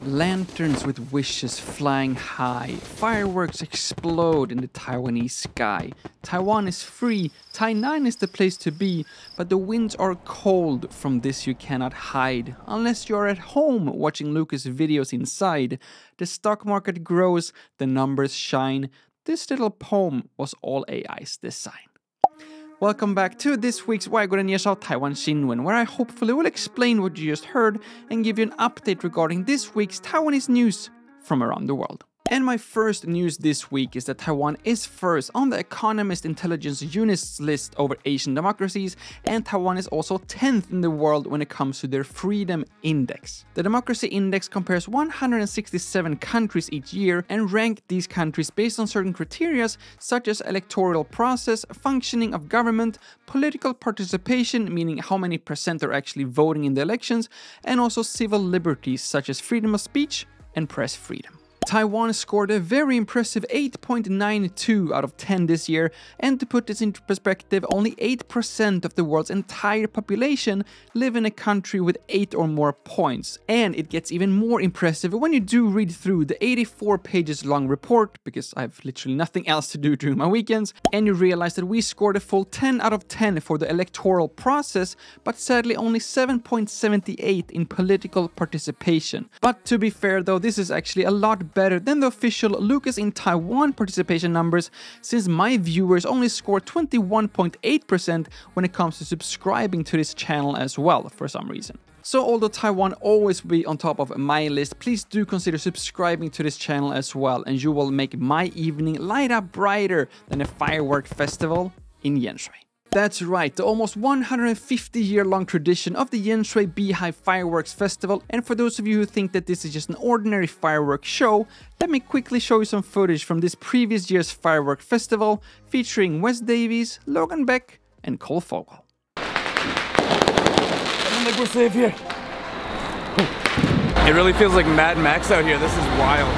Lanterns with wishes flying high, fireworks explode in the Taiwanese sky. Taiwan is free, Tainan is the place to be, but the winds are cold, from this you cannot hide, unless you are at home watching Lukas videos inside. The stock market grows, the numbers shine. This little poem was all AI's design. Welcome back to this week's 外国人介绍台湾新闻, where I hopefully will explain what you just heard and give you an update regarding this week's Taiwanese news from around the world. And my first news this week is that Taiwan is first on the Economist Intelligence Unit's list over Asian democracies, and Taiwan is also 10th in the world when it comes to their Freedom Index. The Democracy Index compares 167 countries each year and ranks these countries based on certain criteria such as electoral process, functioning of government, political participation, meaning how many percent are actually voting in the elections, and also civil liberties such as freedom of speech and press freedom. Taiwan scored a very impressive 8.92 out of 10 this year, and to put this into perspective, only 8% of the world's entire population live in a country with 8 or more points. And it gets even more impressive when you do read through the 84 pages long report, because I have literally nothing else to do during my weekends, and you realize that we scored a full 10 out of 10 for the electoral process, but sadly only 7.78 in political participation. But to be fair though, this is actually a lot better than the official Lukas in Taiwan participation numbers, since my viewers only score 21.8% when it comes to subscribing to this channel as well, for some reason. So although Taiwan always will be on top of my list, please do consider subscribing to this channel as well, and you will make my evening light up brighter than a firework festival in Yanshui. That's right, the almost 150-year-long tradition of the Yanshui Beehive Fireworks Festival, and for those of you who think that this is just an ordinary fireworks show, let me quickly show you some footage from this previous year's firework festival, featuring Wes Davies, Logan Beck, and Cole Fogel. I don't think we're safe here. It really feels like Mad Max out here, this is wild.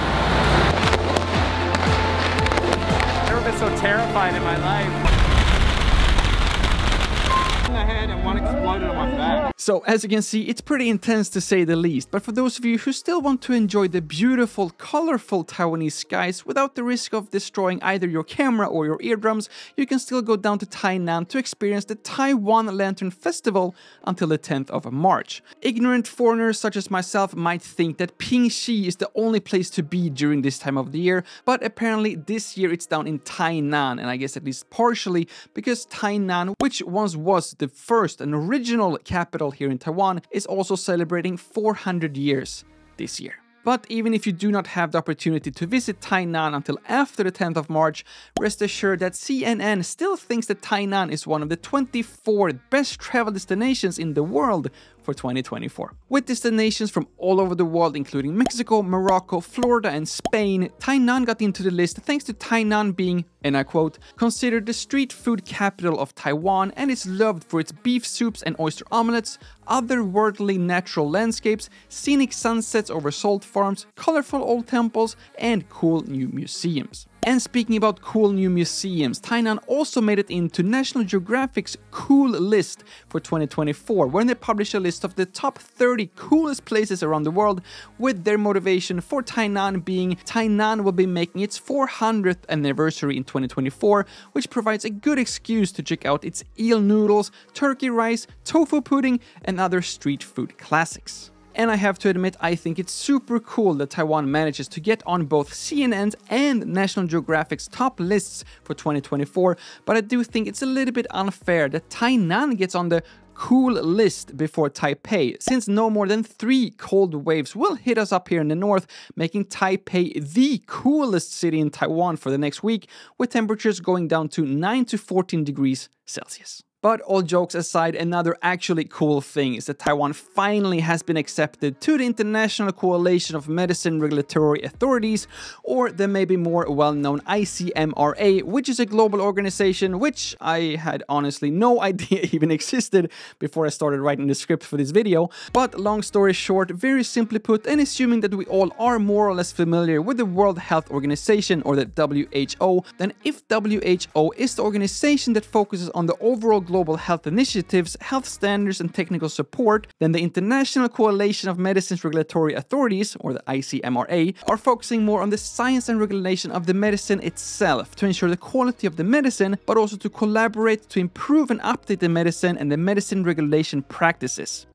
I've never been so terrified in my life. Ahead and one exploded on my back. So as you can see, it's pretty intense to say the least, but for those of you who still want to enjoy the beautiful, colorful Taiwanese skies without the risk of destroying either your camera or your eardrums, you can still go down to Tainan to experience the Taiwan Lantern Festival until the 10th of March. Ignorant foreigners such as myself might think that Pingxi is the only place to be during this time of the year, but apparently this year it's down in Tainan, and I guess at least partially because Tainan, which once was the first and original capital here in Taiwan, is also celebrating 400 years this year. But even if you do not have the opportunity to visit Tainan until after the 10th of March, rest assured that CNN still thinks that Tainan is one of the 24 best travel destinations in the world for 2024. With destinations from all over the world, including Mexico, Morocco, Florida, and Spain, Tainan got into the list thanks to Tainan being, and I quote, considered the street food capital of Taiwan and is loved for its beef soups and oyster omelets, otherworldly natural landscapes, scenic sunsets over salt farms, colorful old temples, and cool new museums. And speaking about cool new museums, Tainan also made it into National Geographic's Cool List for 2024, where they published a list of the top 30 coolest places around the world, with their motivation for Tainan being Tainan will be making its 400th anniversary in 2024, which provides a good excuse to check out its eel noodles, turkey rice, tofu pudding, and other street food classics. And I have to admit, I think it's super cool that Taiwan manages to get on both CNN's and National Geographic's top lists for 2024, but I do think it's a little bit unfair that Tainan gets on the cool list before Taipei, since no more than 3 cold waves will hit us up here in the north, making Taipei the coolest city in Taiwan for the next week, with temperatures going down to 9 to 14 degrees Celsius. But all jokes aside, another actually cool thing is that Taiwan finally has been accepted to the International Coalition of Medicine Regulatory Authorities, or the maybe more well-known ICMRA, which is a global organization which I had honestly no idea even existed before I started writing the script for this video. But long story short, very simply put, and assuming that we all are more or less familiar with the World Health Organization, or the WHO, then if WHO is the organization that focuses on the overall global global health initiatives, health standards, and technical support, then the International Coalition of Medicines Regulatory Authorities, or the ICMRA, are focusing more on the science and regulation of the medicine itself to ensure the quality of the medicine, but also to collaborate to improve and update the medicine and the medicine regulation practices.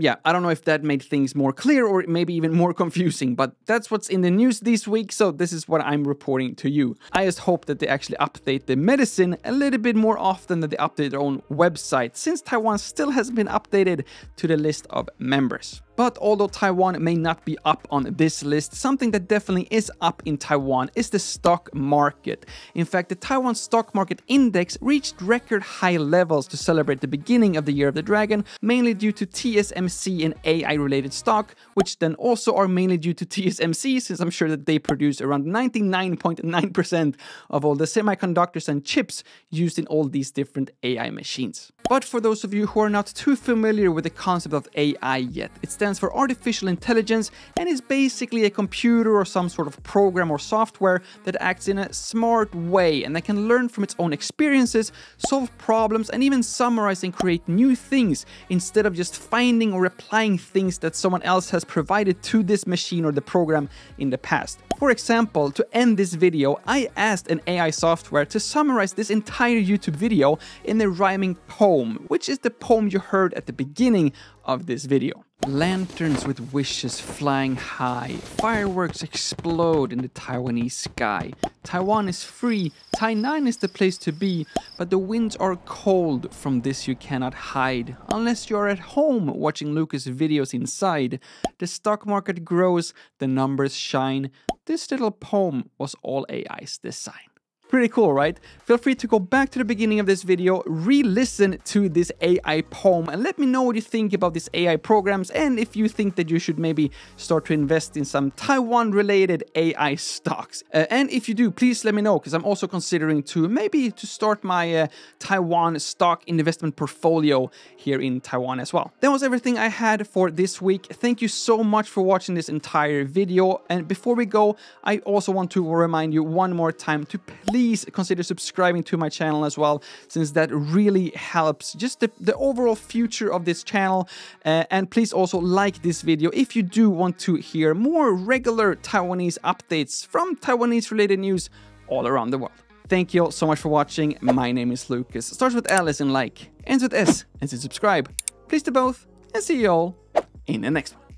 Yeah, I don't know if that made things more clear or maybe even more confusing, but that's what's in the news this week, so this is what I'm reporting to you. I just hope that they actually update the medicine a little bit more often than they update their own website, since Taiwan still hasn't been updated to the list of members. But although Taiwan may not be up on this list, something that definitely is up in Taiwan is the stock market. In fact, the Taiwan stock market index reached record high levels to celebrate the beginning of the Year of the Dragon, mainly due to TSMC and AI-related stock, which then also are mainly due to TSMC, since I'm sure that they produce around 99.9% of all the semiconductors and chips used in all these different AI machines. But for those of you who are not too familiar with the concept of AI yet, it stands for artificial intelligence and is basically a computer or some sort of program or software that acts in a smart way and that can learn from its own experiences, solve problems, and even summarize and create new things instead of just finding or applying things that someone else has provided to this machine or the program in the past. For example, to end this video, I asked an AI software to summarize this entire YouTube video in a rhyming poem, which is the poem you heard at the beginning of this video. Lanterns with wishes flying high, fireworks explode in the Taiwanese sky. Taiwan is free, Tainan is the place to be, but the winds are cold, from this you cannot hide, unless you are at home watching Lukas videos inside. The stock market grows, the numbers shine. This little poem was all AI's design. Pretty cool, right? Feel free to go back to the beginning of this video, re-listen to this AI poem, and let me know what you think about these AI programs, and if you think that you should maybe start to invest in some Taiwan-related AI stocks. And if you do, please let me know, because I'm also considering to start my Taiwan stock investment portfolio here in Taiwan as well. That was everything I had for this week. Thank you so much for watching this entire video, and before we go, I also want to remind you one more time to please consider subscribing to my channel as well, since that really helps just the overall future of this channel. And please also like this video if you do want to hear more regular Taiwanese updates from Taiwanese related news all around the world. Thank you all so much for watching. My name is Lukas. Starts with L as in like, ends with S as in subscribe. Please do both, and see you all in the next one.